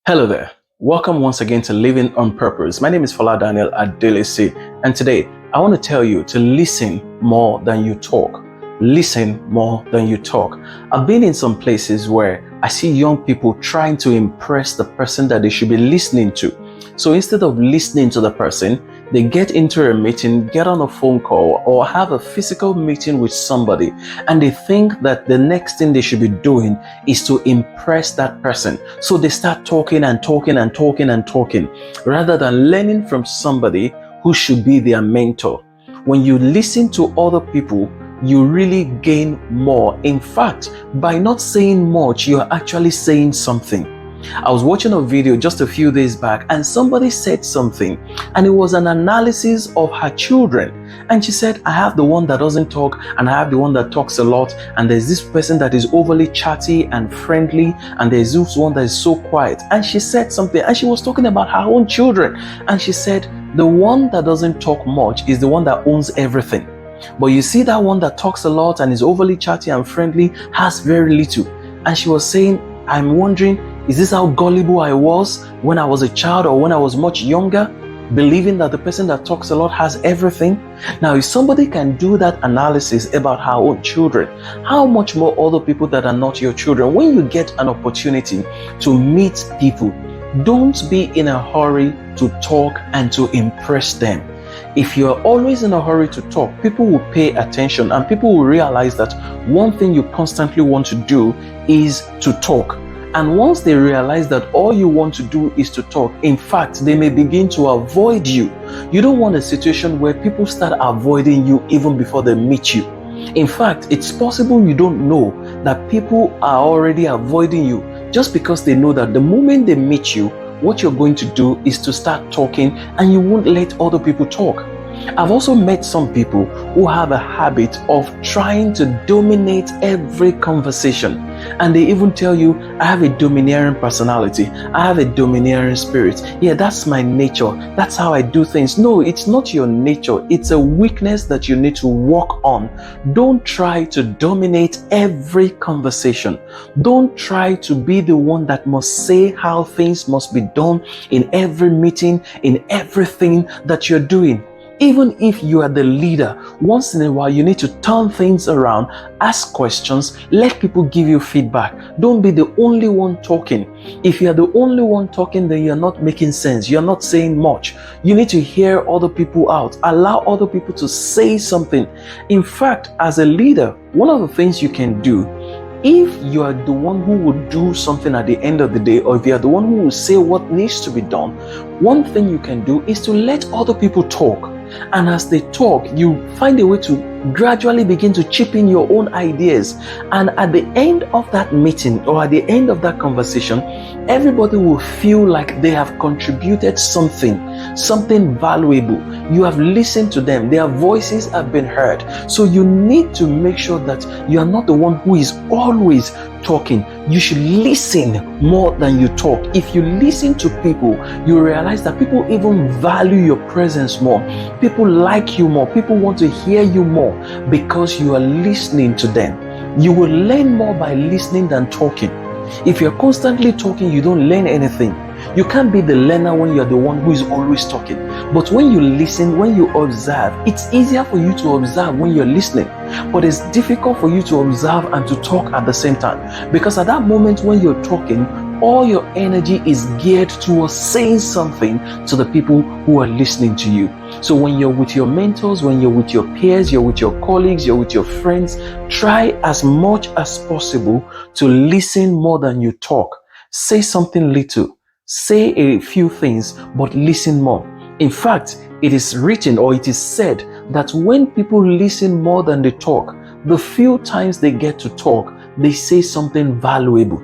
Hello there. Welcome once again to Living on Purpose. My name is Fola Daniel Adelesi, and today I want to tell you to listen more than you talk. Listen more than you talk. I've been in some places where I see young people trying to impress the person that they should be listening to. So instead of listening to the person, they get into a meeting, get on a phone call, or have a physical meeting with somebody, and they think that the next thing they should be doing is to impress that person. So they start talking and talking and talking and talking, rather than learning from somebody who should be their mentor. When you listen to other people, you really gain more. In fact, by not saying much, you're actually saying something. I was watching a video just a few days back, and somebody said something, and it was an analysis of her children. And she said, I have the one that doesn't talk, and I have the one that talks a lot, and there's this person that is overly chatty and friendly, and there's this one that is so quiet. And she said something, and she was talking about her own children, and she said, the one that doesn't talk much is the one that owns everything. But you see, that one that talks a lot and is overly chatty and friendly has very little. And she was saying, I'm wondering, is this how gullible I was when I was a child or when I was much younger, believing that the person that talks a lot has everything? Now, if somebody can do that analysis about her own children, how much more other people that are not your children? When you get an opportunity to meet people, don't be in a hurry to talk and to impress them. If you're always in a hurry to talk, people will pay attention, and people will realize that one thing you constantly want to do is to talk. And once they realize that all you want to do is to talk, in fact, they may begin to avoid you. You don't want a situation where people start avoiding you even before they meet you. In fact, it's possible you don't know that people are already avoiding you just because they know that the moment they meet you, what you're going to do is to start talking, and you won't let other people talk. I've also met some people who have a habit of trying to dominate every conversation. And they even tell you, I have a domineering personality. I have a domineering spirit. Yeah, that's my nature. That's how I do things. No, it's not your nature. It's a weakness that you need to work on. Don't try to dominate every conversation. Don't try to be the one that must say how things must be done in every meeting, in everything that you're doing. Even if you are the leader, once in a while you need to turn things around, ask questions, let people give you feedback. Don't be the only one talking. If you are the only one talking, then you're not making sense. You're not saying much. You need to hear other people out. Allow other people to say something. In fact, as a leader, one of the things you can do, if you are the one who will do something at the end of the day, or if you are the one who will say what needs to be done, one thing you can do is to let other people talk. And as they talk, you find a way to gradually begin to chip in your own ideas. And at the end of that meeting, or at the end of that conversation, everybody will feel like they have contributed something valuable. You have listened to them. Their voices have been heard. So you need to make sure that you are not the one who is always talking. You should listen more than you talk. If you listen to people, you realize that people even value your presence more. People like you more. People want to hear you more because you are listening to them. You will learn more by listening than talking. If you're constantly talking, you don't learn anything. You can't be the learner when you're the one who is always talking. But when you listen, when you observe, it's easier for you to observe when you're listening. But it's difficult for you to observe and to talk at the same time. Because at that moment when you're talking, all your energy is geared towards saying something to the people who are listening to you. So when you're with your mentors, when you're with your peers, you're with your colleagues, you're with your friends, try as much as possible to listen more than you talk. Say something little. Say a few things, but listen more. In fact, it is written, or it is said, that when people listen more than they talk, the few times they get to talk, they say something valuable.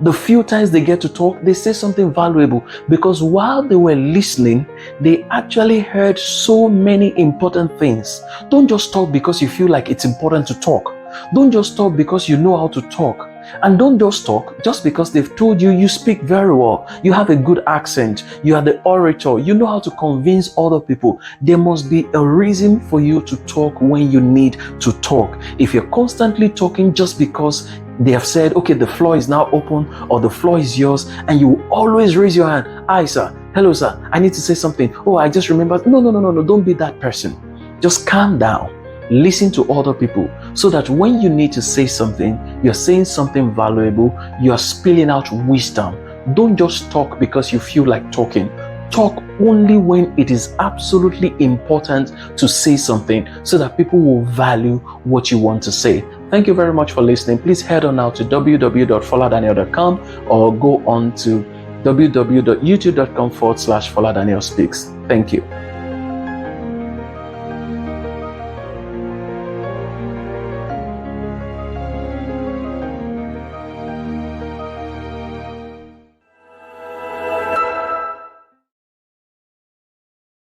The few times they get to talk, they say something valuable, because while they were listening, they actually heard so many important things. Don't just talk because you feel like it's important to talk. Don't just talk because you know how to talk. And don't just talk just because they've told you you speak very well, you have a good accent, you are the orator, you know how to convince other people. There must be a reason for you to talk when you need to talk. If you're constantly talking just because They have said, okay, the floor is now open or the floor is yours, and you always raise your hand. Hi, sir. Hello, sir. I need to say something. Oh, I just remembered. No. Don't be that person. Just calm down. Listen to other people so that when you need to say something, you're saying something valuable, you're spilling out wisdom. Don't just talk because you feel like talking. Talk only when it is absolutely important to say something so that people will value what you want to say. Thank you very much for listening. Please head on now to www.foladaniel.com or go on to www.youtube.com/Fola Daniel Speaks. Thank you.